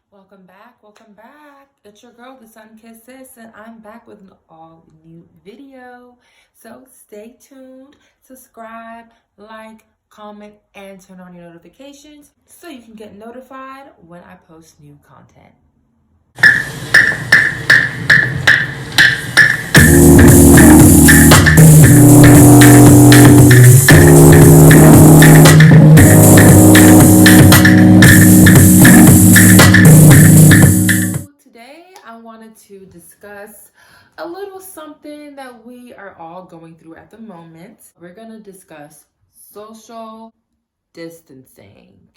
Welcome back, welcome back. It's your girl, the Sunkissed Sis, and I'm back with an all new video. So stay tuned, subscribe, like, comment, and turn on your notifications so you can get notified when I post new content. Today, I wanted to discuss a little something that we are all going through at the moment. We're going to discuss social distancing.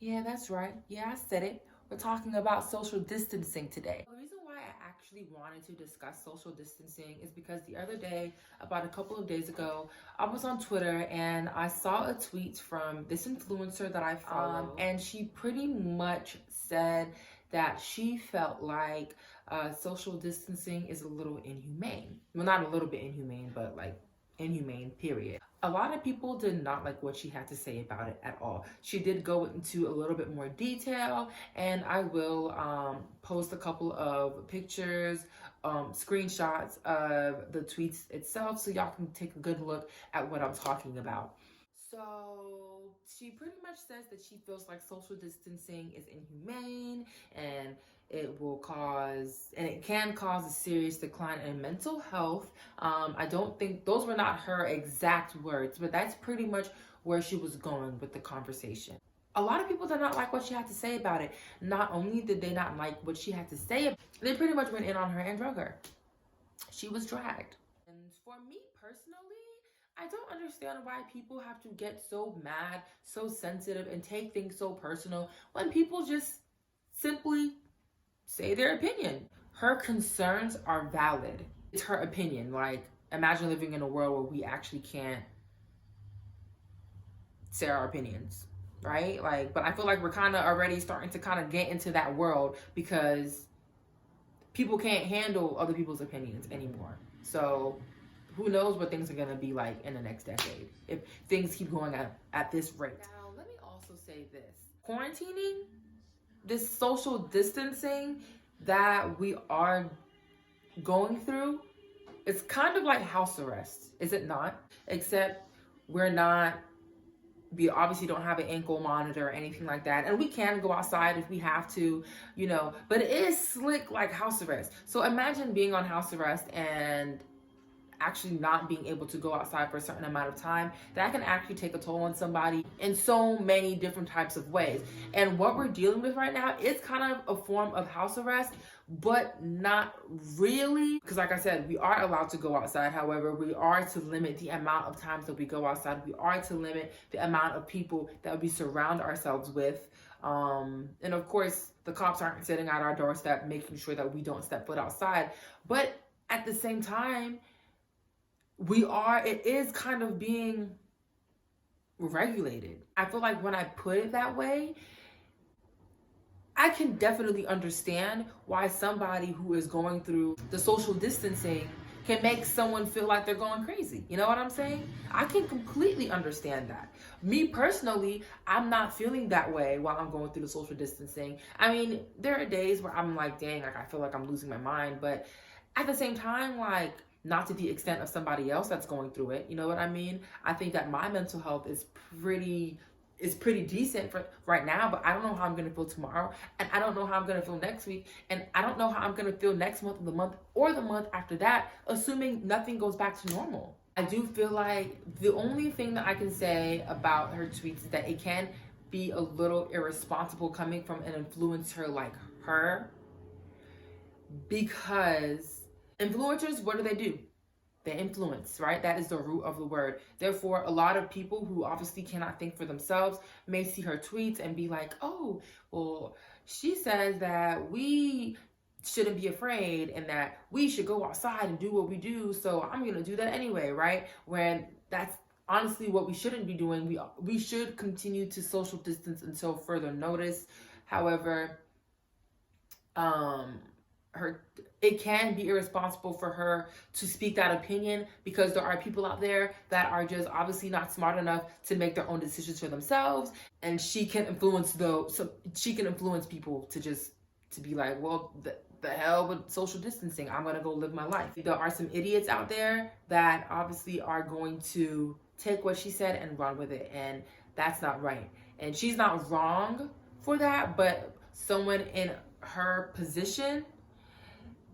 Yeah, that's right. Yeah, I said it. We're talking about social distancing today. The reason why I actually wanted to discuss social distancing is because the other day, about a couple of days ago, I was on Twitter and I saw a tweet from this influencer that I follow, and she pretty much said that she felt like social distancing is a little inhumane. Well, not a little bit inhumane, but like inhumane, period. A lot of people did not like what she had to say about it at all. She did go into a little bit more detail, and I will post a couple of pictures, screenshots of the tweets itself so y'all can take a good look at what I'm talking about. So she pretty much says that she feels like social distancing is inhumane and it can cause a serious decline in mental health. I don't think those were not her exact words, but that's pretty much where she was going with the conversation. A lot of people did not like what she had to say about it. Not only did they not like what she had to say, they pretty much went in on her and drug her. She was dragged. And for me personally, I don't understand why people have to get so mad, so sensitive, and take things so personal when people just simply say their opinion. Her concerns are valid. It's her opinion. Like, imagine living in a world where we actually can't say our opinions, right? Like, but I feel like we're kind of already starting to kind of get into that world because people can't handle other people's opinions anymore. So who knows what things are going to be like in the next decade if things keep going at this rate. Now, let me also say this. Quarantining, this social distancing that we are going through, it's kind of like house arrest, is it not? Except we obviously don't have an ankle monitor or anything like that, and we can go outside if we have to, but it is slick like house arrest. So imagine being on house arrest and actually not being able to go outside for a certain amount of time. That can actually take a toll on somebody in so many different types of ways. And what we're dealing with right now is kind of a form of house arrest, but not really, because like I said, we are allowed to go outside. However, we are to limit the amount of times that we go outside. We are to limit the amount of people that we surround ourselves with. And of course, the cops aren't sitting at our doorstep making sure that we don't step foot outside. But at the same time, it is kind of being regulated. I feel like when I put it that way, I can definitely understand why somebody who is going through the social distancing can make someone feel like they're going crazy. You know what I'm saying? I can completely understand that. Me personally, I'm not feeling that way while I'm going through the social distancing. I mean, there are days where I'm like, dang, like I feel like I'm losing my mind, but at the same time, like, not to the extent of somebody else that's going through it. You know what I mean? I think that my mental health is pretty decent for right now, but I don't know how I'm going to feel tomorrow, and I don't know how I'm going to feel next week, and I don't know how I'm going to feel next month, or the month after that, assuming nothing goes back to normal. I do feel like the only thing that I can say about her tweets is that it can be a little irresponsible coming from an influencer like her, because influencers, what do? They influence, right? That is the root of the word. Therefore, a lot of people who obviously cannot think for themselves may see her tweets and be like, oh, well, she says that we shouldn't be afraid and that we should go outside and do what we do, so I'm going to do that anyway, right? When that's honestly what we shouldn't be doing. We should continue to social distance until further notice. However, it can be irresponsible for her to speak that opinion, because there are people out there that are just obviously not smart enough to make their own decisions for themselves, and she can influence people to just to be like, well, the hell with social distancing. I'm gonna go live my life. There are some idiots out there that obviously are going to take what she said and run with it, and that's not right. And she's not wrong for that, but someone in her position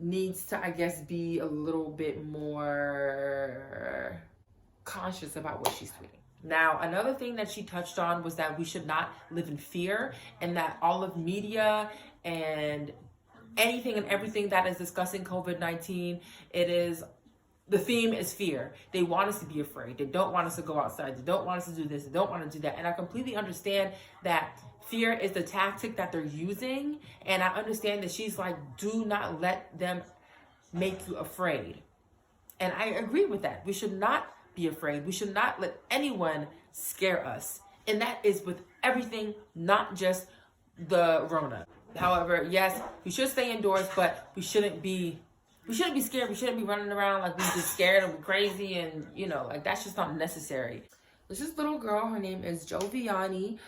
needs to, I guess, be a little bit more conscious about what she's tweeting. Now, another thing that she touched on was that we should not live in fear, and that all of media and anything and everything that is discussing COVID-19, the theme is fear. They want us to be afraid. They don't want us to go outside. They don't want us to do this. They don't want to do that. And I completely understand that fear is the tactic that they're using. And I understand that she's like, do not let them make you afraid. And I agree with that. We should not be afraid. We should not let anyone scare us. And that is with everything, not just the Rona. However, yes, we should stay indoors, but we shouldn't be scared. We shouldn't be running around like we're just scared and we're crazy, and like that's just not necessary. There's this little girl, her name is Joviani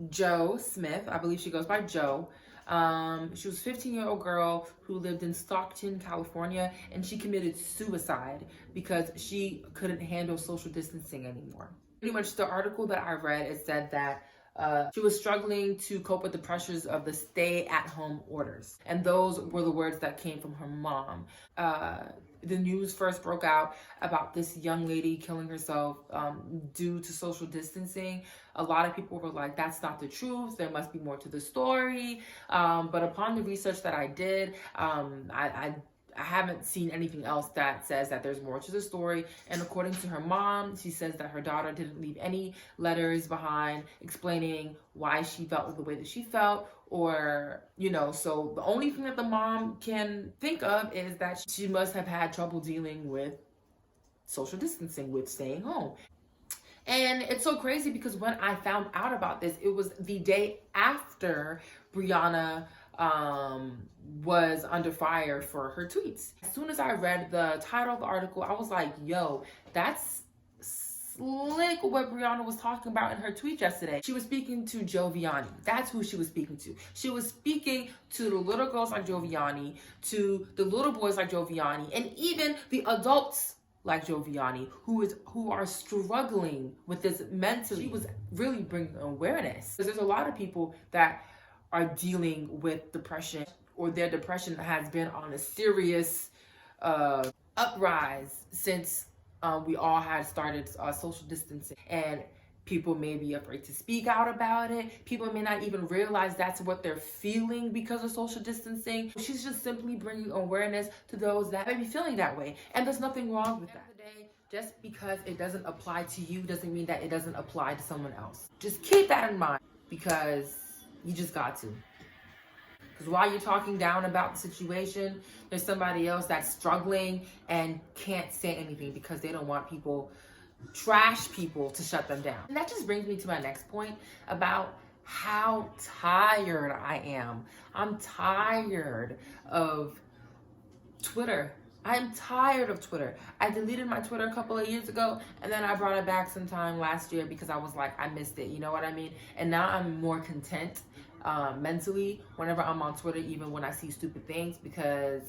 Jo Smith. I believe she goes by Jo. She was a 15-year-old girl who lived in Stockton, California, and she committed suicide because she couldn't handle social distancing anymore. Pretty much the article that I read, it said that she was struggling to cope with the pressures of the stay-at-home orders. And those were the words that came from her mom. The news first broke out about this young lady killing herself due to social distancing. A lot of people were like, that's not the truth. There must be more to the story. But upon the research that I did, I haven't seen anything else that says that there's more to the story. And according to her mom, she says that her daughter didn't leave any letters behind explaining why she felt the way that she felt, or, so the only thing that the mom can think of is that she must have had trouble dealing with social distancing, with staying home. And it's so crazy because when I found out about this, it was the day after Brianna was under fire for her tweets. As soon as I read the title of the article, I was like, yo, that's slick what Brianna was talking about in her tweet yesterday. She was speaking to Joviani. That's who she was speaking to. She was speaking to the little girls like Joviani, to the little boys like Joviani, and even the adults like Joviani who are struggling with this mentally. She was really bringing awareness. Because there's a lot of people that are dealing with depression, or their depression has been on a serious uprise since we all had started social distancing. And people may be afraid to speak out about it. People may not even realize that's what they're feeling because of social distancing. She's just simply bringing awareness to those that may be feeling that way. And there's nothing wrong with that. Just because it doesn't apply to you doesn't mean that it doesn't apply to someone else. Just keep that in mind, because you just got to. Because while you're talking down about the situation, there's somebody else that's struggling and can't say anything because they don't want trash people to shut them down. And that just brings me to my next point about how tired I am. I'm tired of Twitter. I'm tired of Twitter. I deleted my Twitter a couple of years ago, and then I brought it back sometime last year because I was like, I missed it. You know what I mean? And now I'm more content mentally whenever I'm on Twitter, even when I see stupid things, because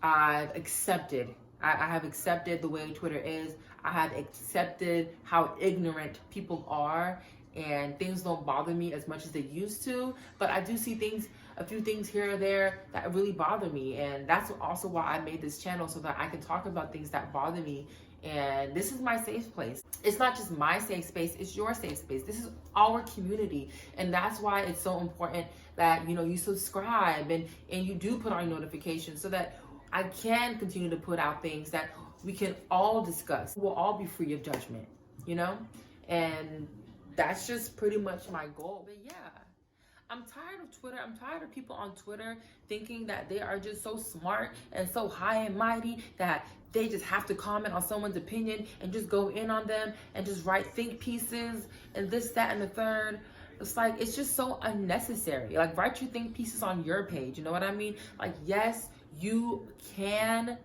I've accepted. I have accepted the way Twitter is. I have accepted how ignorant people are, and things don't bother me as much as they used to. But I do see a few things here or there that really bother me. And that's also why I made this channel, so that I can talk about things that bother me. And this is my safe place. It's not just my safe space, it's your safe space. This is our community. And that's why it's so important that, you subscribe and you do put on notifications, so that I can continue to put out things that we can all discuss. We'll all be free of judgment, And that's just pretty much my goal. But yeah, I'm tired of Twitter. I'm tired of people on Twitter thinking that they are just so smart and so high and mighty that they just have to comment on someone's opinion and just go in on them and just write think pieces and this, that, and the third. It's like, it's just so unnecessary. Like, write your think pieces on your page. You know what I mean? Like, yes, you can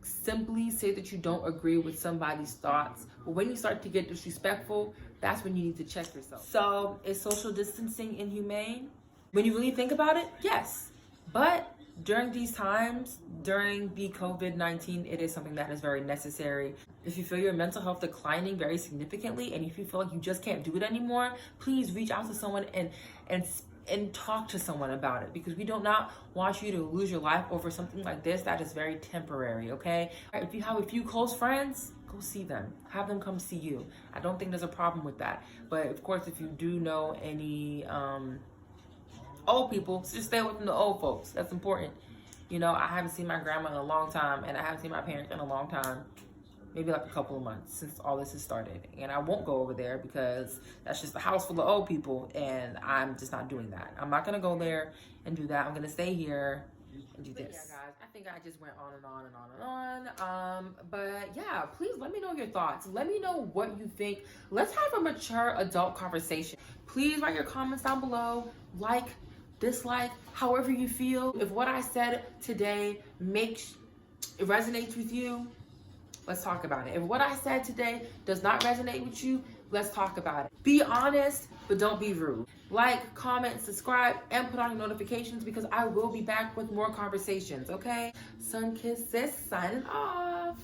simply say that you don't agree with somebody's thoughts, but when you start to get disrespectful, that's when you need to check yourself. So, is social distancing inhumane? When you really think about it, yes. But during these times, during the COVID-19, it is something that is very necessary. If you feel your mental health declining very significantly, and if you feel like you just can't do it anymore, please reach out to someone and talk to someone about it, because we do not want you to lose your life over something like this that is very temporary, okay? If you have a few close friends, go see them. Have them come see you. I don't think there's a problem with that. But of course, if you do know any old people, just stay away from the old folks. That's important. You know, I haven't seen my grandma in a long time, and I haven't seen my parents in a long time. Maybe like a couple of months since all this has started. And I won't go over there because that's just a house full of old people, and I'm just not doing that. I'm not gonna go there and do that. I'm gonna stay here and do this. Yeah, guys, I think I just went on and on and on and on. But yeah, please let me know your thoughts. Let me know what you think. Let's have a mature adult conversation. Please write your comments down below. Like, dislike, however you feel. If what I said today resonates with you, let's talk about it. If what I said today does not resonate with you, let's talk about it. Be honest, but don't be rude. Like, comment, subscribe, and put on your notifications, because I will be back with more conversations, okay? Sunkissed Sis signing off.